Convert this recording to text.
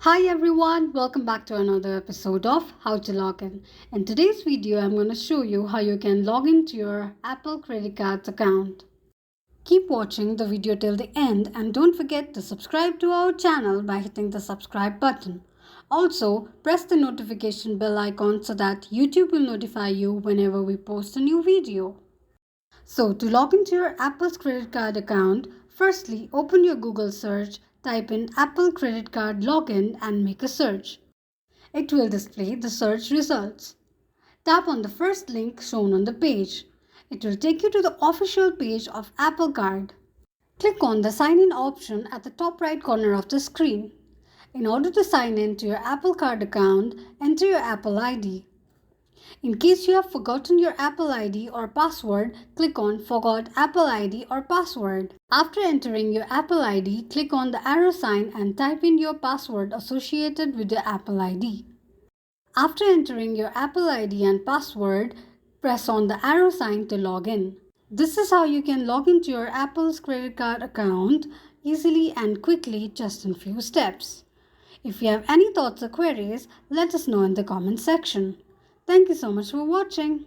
Hi everyone, welcome back to another episode of How to Log In. In today's video, I'm going to show you how you can log into your Apple credit cards account. Keep watching the video till the end and don't forget to subscribe to our channel by hitting the subscribe button. Also, press the notification bell icon so that YouTube will notify you whenever we post a new video. So to log into your Apple's credit card account, firstly open your Google search, type in Apple credit card login and make a search. It will display the search results. Tap on the first link shown on the page. It will take you to the official page of Apple Card. Click on the sign in option at the top right corner of the screen. In order to sign in to your Apple Card account, enter your Apple ID. In case you have forgotten your Apple ID or password, click on Forgot Apple ID or Password. After entering your Apple ID, click on the arrow sign and type in your password associated with your Apple ID. After entering your Apple ID and password, press on the arrow sign to log in. This is how you can log into your Apple's credit card account easily and quickly just in few steps. If you have any thoughts or queries, let us know in the comment section. Thank you so much for watching.